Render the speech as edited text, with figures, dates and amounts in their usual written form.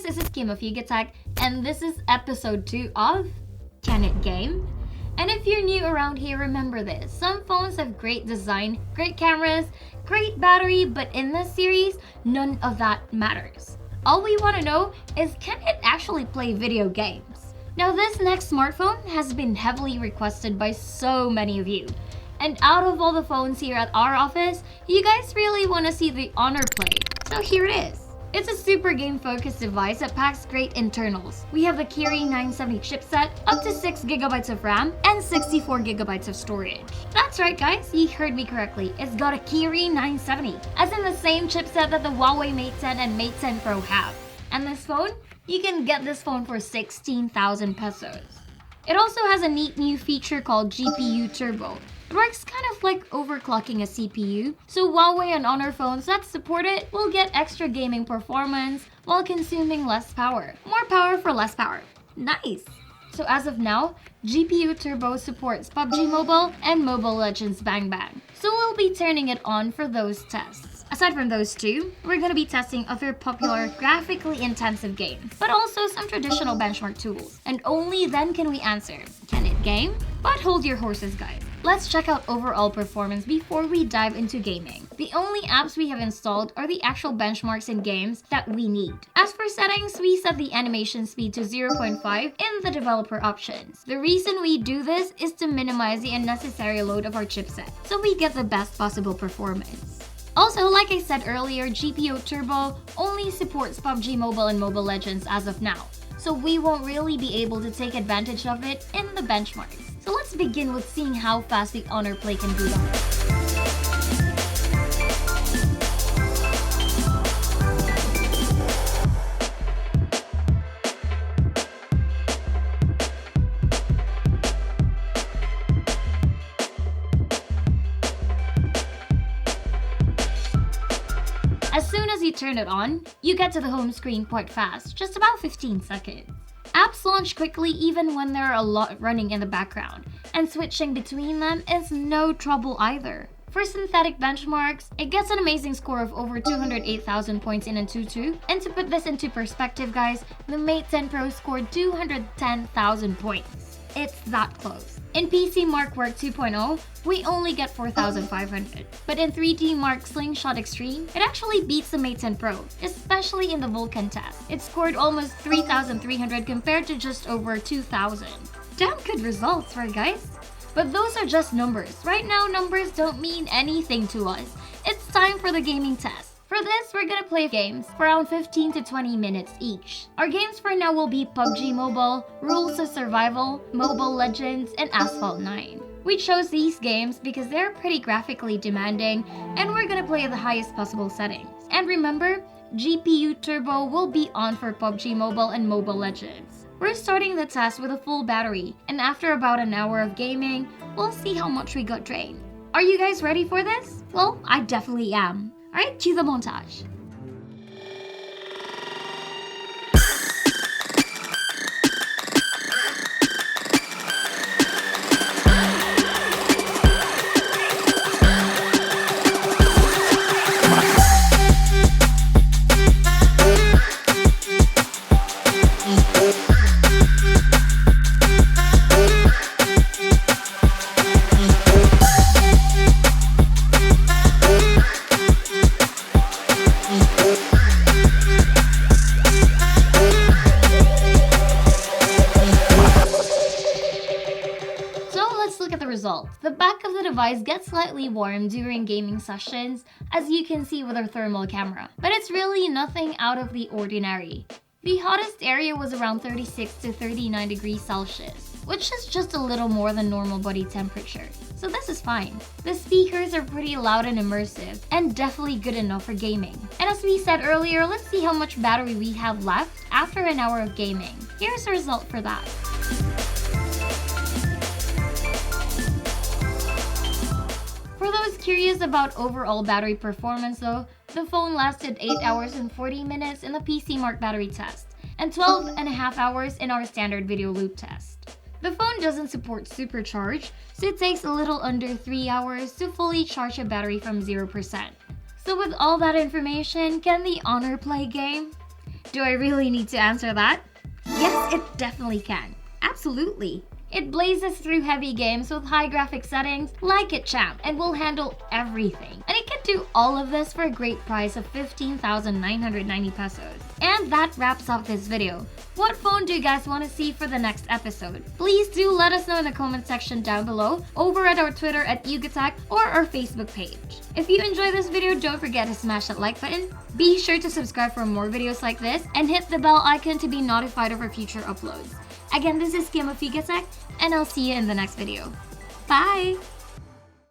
this is Kim of YugaTech, and this is episode 2 of Can It Game? And if you're new around here, remember this. Some phones have great design, great cameras, great battery, but in this series, none of that matters. All we want to know is, can it actually play video games? Now, this next smartphone has been heavily requested by so many of you. And out of all the phones here at our office, you guys really want to see the Honor Play. So here it is. It's a super game-focused device that packs great internals. We have the Kirin 970 chipset, up to 6GB of RAM, and 64GB of storage. That's right guys, you heard me correctly. It's got a Kirin 970, as in the same chipset that the Huawei Mate 10 and Mate 10 Pro have. And this phone? You can get this phone for 16,000 pesos. It also has a neat new feature called GPU Turbo. It works kind of like overclocking a CPU, so Huawei and Honor phones that support it will get extra gaming performance while consuming less power. More power for less power. Nice! So as of now, GPU Turbo supports PUBG Mobile and Mobile Legends Bang Bang. So we'll be turning it on for those tests. Aside from those two, we're going to be testing other popular graphically intensive games, but also some traditional benchmark tools. And only then can we answer, can it game? But hold your horses guys. Let's check out overall performance before we dive into gaming. The only apps we have installed are the actual benchmarks in games that we need. As for settings, we set the animation speed to 0.5 in the developer options. The reason we do this is to minimize the unnecessary load of our chipset, so we get the best possible performance. Also, like I said earlier, GPU Turbo only supports PUBG Mobile and Mobile Legends as of now, so we won't really be able to take advantage of it in the benchmarks. So let's begin with seeing how fast the Honor Play can boot up. As soon as you turn it on, you get to the home screen quite fast, just about 15 seconds. Apps launch quickly even when there are a lot running in the background, and switching between them is no trouble either. For synthetic benchmarks, it gets an amazing score of over 208,000 points in Antutu, and to put this into perspective guys, the Mate 10 Pro scored 210,000 points. It's that close. In PC Mark Work 2.0, we only get 4,500. But in 3D Mark Slingshot Extreme, it actually beats the Mate 10 Pro, especially in the Vulkan test. It scored almost 3,300 compared to just over 2,000. Damn good results, right guys? But those are just numbers. Right now, numbers don't mean anything to us. It's time for the gaming test. For this, we're gonna play games for around 15 to 20 minutes each. Our games for now will be PUBG Mobile, Rules of Survival, Mobile Legends, and Asphalt 9. We chose these games because they're pretty graphically demanding, and we're gonna play at the highest possible settings. And remember, GPU Turbo will be on for PUBG Mobile and Mobile Legends. We're starting the test with a full battery, and after about an hour of gaming, we'll see how much we got drained. Are you guys ready for this? Well, I definitely am. Alright, cue the montage. The back of the device gets slightly warm during gaming sessions, as you can see with our thermal camera, but it's really nothing out of the ordinary. The hottest area was around 36 to 39 degrees Celsius, which is just a little more than normal body temperature, so this is fine. The speakers are pretty loud and immersive, and definitely good enough for gaming. And as we said earlier, let's see how much battery we have left after an hour of gaming. Here's the result for that. For those curious about overall battery performance though, the phone lasted 8 hours and 40 minutes in the PC Mark battery test, and 12.5 hours in our standard video loop test. The phone doesn't support supercharge, so it takes a little under 3 hours to fully charge a battery from 0%. So with all that information, can the Honor Play game? Do I really need to answer that? Yes, it definitely can. Absolutely. It blazes through heavy games with high graphic settings like a champ and will handle everything. And it can do all of this for a great price of 15,990 pesos. And that wraps up this video. What phone do you guys want to see for the next episode? Please do let us know in the comment section down below, over at our Twitter at YugaTech or our Facebook page. If you enjoyed this video, don't forget to smash that like button. Be sure to subscribe for more videos like this and hit the bell icon to be notified of our future uploads. Again, this is Kim of YugaTech, and I'll see you in the next video. Bye!